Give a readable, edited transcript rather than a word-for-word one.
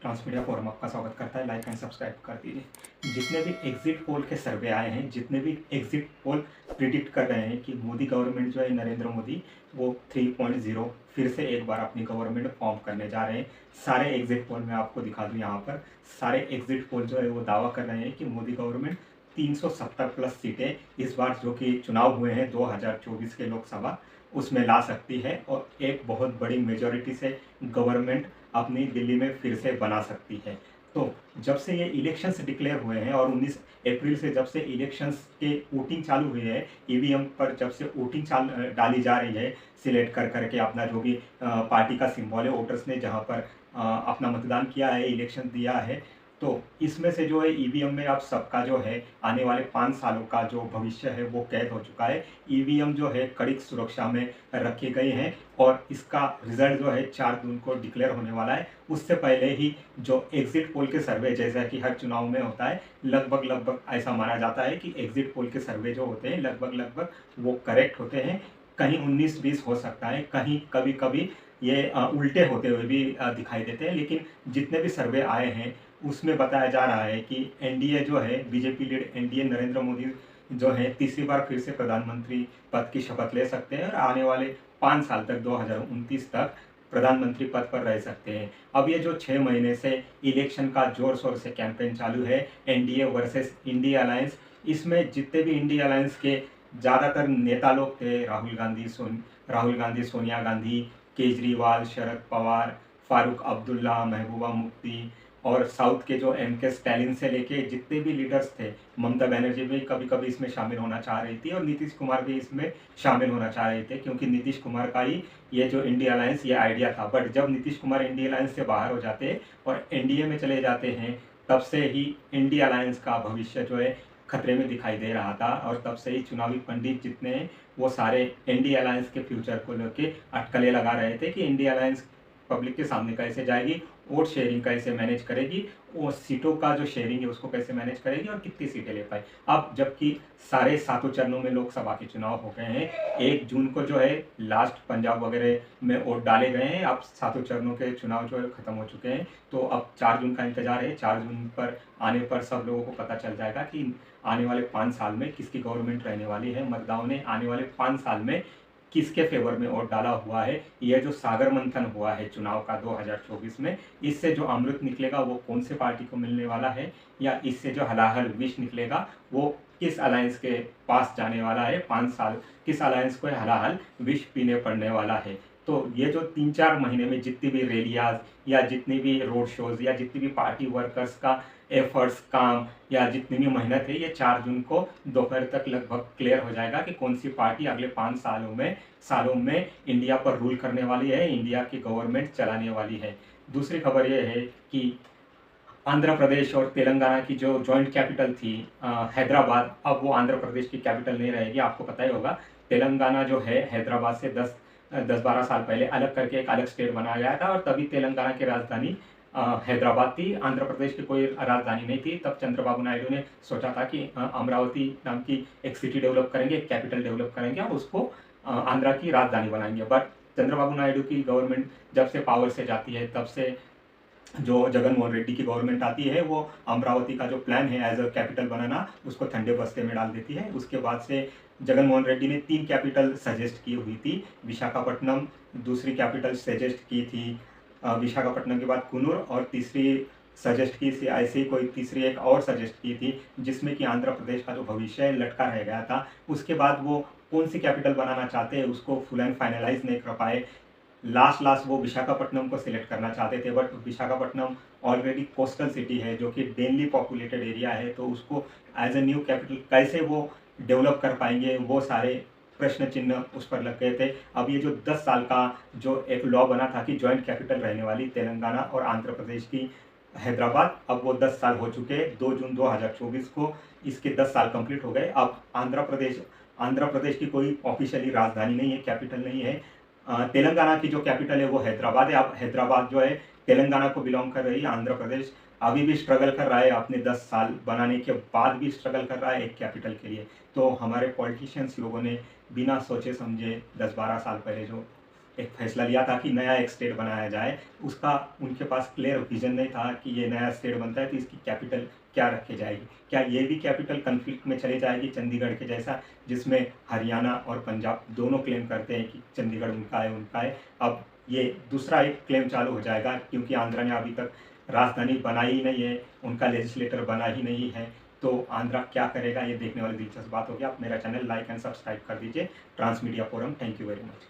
Transmedia forum आपका स्वागत करता है। लाइक एंड सब्सक्राइब कर दीजिए। जितने भी एग्जिट पोल के सर्वे आए हैं, जितने भी एग्जिट पोल प्रिडिक्ट कर रहे हैं कि मोदी गवर्नमेंट जो है, नरेंद्र मोदी, वो 3.0 फिर से एक बार अपनी गवर्नमेंट फॉर्म करने जा रहे हैं। सारे एग्जिट पोल मैं आपको दिखा दूं यहाँ पर। सारे एग्जिट पोल जो है वो दावा कर रहे हैं कि मोदी गवर्नमेंट 370 प्लस सीटें इस बार जो कि चुनाव हुए हैं 2024 के लोकसभा, उसमें ला सकती है और एक बहुत बड़ी मेजॉरिटी से गवर्नमेंट अपनी दिल्ली में फिर से बना सकती है। तो जब से ये इलेक्शंस डिक्लेयर हुए हैं और 19 अप्रैल से जब से इलेक्शंस के वोटिंग चालू हुई है, ईवीएम पर जब से वोटिंग डाली जा रही है, सिलेक्ट कर करके अपना जो भी पार्टी का सिंबल है, वोटर्स ने जहाँ पर अपना मतदान किया है, इलेक्शन दिया है, तो इसमें से जो है ईवीएम में अब सबका जो है आने वाले 5 सालों का जो भविष्य है वो कैद हो चुका है। ईवीएम जो है कड़ी सुरक्षा में रखे गए हैं और इसका रिजल्ट जो है 4 जून को डिक्लेयर होने वाला है। उससे पहले ही जो एग्जिट पोल के सर्वे, जैसा कि हर चुनाव में होता है, लगभग ऐसा माना जाता है कि एग्जिट पोल के सर्वे जो होते हैं लगभग वो करेक्ट होते हैं। कहीं 19-20 हो सकता है, कहीं कभी कभी ये उल्टे होते हुए भी दिखाई देते हैं, लेकिन जितने भी सर्वे आए हैं उसमें बताया जा रहा है कि एनडीए जो है, BJP lead NDA, Narendra Modi जो है तीसरी बार फिर से प्रधानमंत्री पद की शपथ ले सकते हैं और आने वाले 5 साल तक 2029 तक प्रधानमंत्री पद पर रह सकते हैं। अब ये जो 6 महीने से इलेक्शन का जोर शोर से कैंपेन चालू है, एनडीए वर्सेस इंडिया अलायंस, इसमें जितने भी इंडिया अलायंस के ज़्यादातर नेता लोग थे, राहुल गांधी, सोनिया गांधी, केजरीवाल, शरद पवार, फारूक अब्दुल्ला, महबूबा मुफ्ती और साउथ के जो एम के स्टैलिन से लेके जितने भी लीडर्स थे, ममता बनर्जी भी कभी कभी इसमें शामिल होना चाह रही थी और नीतीश कुमार भी इसमें शामिल होना चाह रहे थे, क्योंकि नीतीश कुमार का ही ये जो इंडिया अलायंस ये आइडिया था। बट जब नीतीश कुमार इंडिया अलायंस से बाहर हो जाते हैं और एनडीए में चले जाते हैं, तब से ही इंडिया अलायंस का भविष्य जो है खतरे में दिखाई दे रहा था और तब से ही चुनावी पंडित जितने हैं वो सारे इंडिया अलायंस के फ्यूचर को लेके अटकलें लगा रहे थे कि इंडिया अलायंस पब्लिक के सामने कैसे जाएगी, वोट शेयरिंग कैसे मैनेज करेगी, वो सीटों का जो शेयरिंग है उसको कैसे मैनेज करेगी और कितनी सीटें ले पाए। अब जबकि सारे 7 चरणों में लोकसभा के चुनाव हो गए हैं, 1 जून को जो है लास्ट पंजाब वगैरह में वोट डाले गए हैं, अब 7 चरणों के चुनाव जो है खत्म हो चुके हैं। तो अब 4 जून का इंतजार है। 4 जून पर आने पर सब लोगों को पता चल जाएगा कि आने वाले 5 साल में किसकी गवर्नमेंट रहने वाली है। मतदाताओं ने आने वाले 5 साल में किसके फेवर में वोट डाला हुआ है। यह जो सागर मंथन हुआ है चुनाव का 2024 में, इससे जो अमृत निकलेगा वो कौन से पार्टी को मिलने वाला है, या इससे जो हलाहल विष निकलेगा वो किस अलायंस के पास जाने वाला है। 5 साल किस अलायंस को हलाहल विष पीने पड़ने वाला है। तो ये जो 3-4 महीने में जितनी भी रैलियाज या जितनी भी रोड शोज या जितनी भी पार्टी वर्कर्स का एफर्ट्स, काम या जितनी भी मेहनत है, ये 4 जून को दोपहर तक लगभग क्लियर हो जाएगा कि कौन सी पार्टी अगले 5 सालों में इंडिया पर रूल करने वाली है, इंडिया की गवर्नमेंट चलाने वाली है। दूसरी खबर यह है कि आंध्र प्रदेश और तेलंगाना की जो जॉइंट कैपिटल थी हैदराबाद, अब वो आंध्र प्रदेश की कैपिटल नहीं रहेगी। आपको पता ही होगा, तेलंगाना जो है हैदराबाद से 10-12 साल पहले अलग करके एक अलग स्टेट बनाया गया था और तभी तेलंगाना की राजधानी हैदराबाद थी। आंध्र प्रदेश की कोई राजधानी नहीं थी। तब चंद्रबाबू नायडू ने सोचा था कि अमरावती नाम की एक सिटी डेवलप करेंगे, एक कैपिटल डेवलप करेंगे और उसको आंध्रा की राजधानी बनाएंगे। बट चंद्रबाबू नायडू की गवर्नमेंट जब से पावर से जाती है, तब से जो जगनमोहन रेड्डी की गवर्नमेंट आती है, वो अमरावती का जो प्लान है एज अ कैपिटल बनाना, उसको ठंडे बस्ते में डाल देती है। उसके बाद से जगनमोहन रेड्डी ने 3 कैपिटल सजेस्ट की हुई थी। विशाखापट्टनम दूसरी कैपिटल सजेस्ट की थी, विशाखापट्टनम के बाद कूनूर, और तीसरी सजेस्ट की थी, ऐसे कोई तीसरी एक और सजेस्ट की थी, जिसमें कि आंध्र प्रदेश का जो भविष्य है लटका रह गया था। उसके बाद वो कौन सी कैपिटल बनाना चाहते हैं उसको फुल एंड फाइनलाइज नहीं कर पाए। लास्ट वो विशाखापट्टनम को सिलेक्ट करना चाहते थे, but Visakhapatnam already coastal city है जो कि डेनली पॉपुलेटेड एरिया है, तो उसको एज ए न्यू कैपिटल कैसे वो डेवलप कर पाएंगे, वो सारे प्रश्न चिन्ह उस पर लग गए थे। अब ये जो 10 साल का जो एक लॉ बना था कि जॉइंट कैपिटल रहने वाली तेलंगाना और आंध्र प्रदेश की हैदराबाद, अब वो 10 साल हो चुके हैं। 2 जून 2024 को इसके 10 साल कंप्लीट हो गए। अब आंध्र प्रदेश की कोई ऑफिशियली राजधानी नहीं है, कैपिटल नहीं है। तेलंगाना की जो कैपिटल है वो हैदराबाद है। अब हैदराबाद जो है तेलंगाना को बिलोंग कर रही है। आंध्र प्रदेश अभी भी स्ट्रगल कर रहा है, अपने 10 साल बनाने के बाद भी स्ट्रगल कर रहा है एक कैपिटल के लिए। तो हमारे पॉलिटिशियंस लोगों ने बिना सोचे समझे 10-12 साल पहले जो एक फैसला लिया था कि नया एक स्टेट बनाया जाए, उसका उनके पास क्लियर विजन नहीं था कि ये नया स्टेट बनता है तो इसकी कैपिटल क्या रखी जाएगी। क्या ये भी कैपिटल कन्फ्लिक्ट में चली जाएगी चंडीगढ़ के जैसा, जिसमें हरियाणा और पंजाब दोनों क्लेम करते हैं कि चंडीगढ़ उनका है। अब ये दूसरा एक क्लेम चालू हो जाएगा, क्योंकि आंध्रा ने अभी तक राजधानी बनाई ही नहीं है, उनका लेजिस्लेटर बना ही नहीं है। तो आंध्रा क्या करेगा, ये देखने वाली दिलचस्प बात होगी। आप मेरा चैनल लाइक एंड सब्सक्राइब कर दीजिए, transmedia forum. Thank you very much.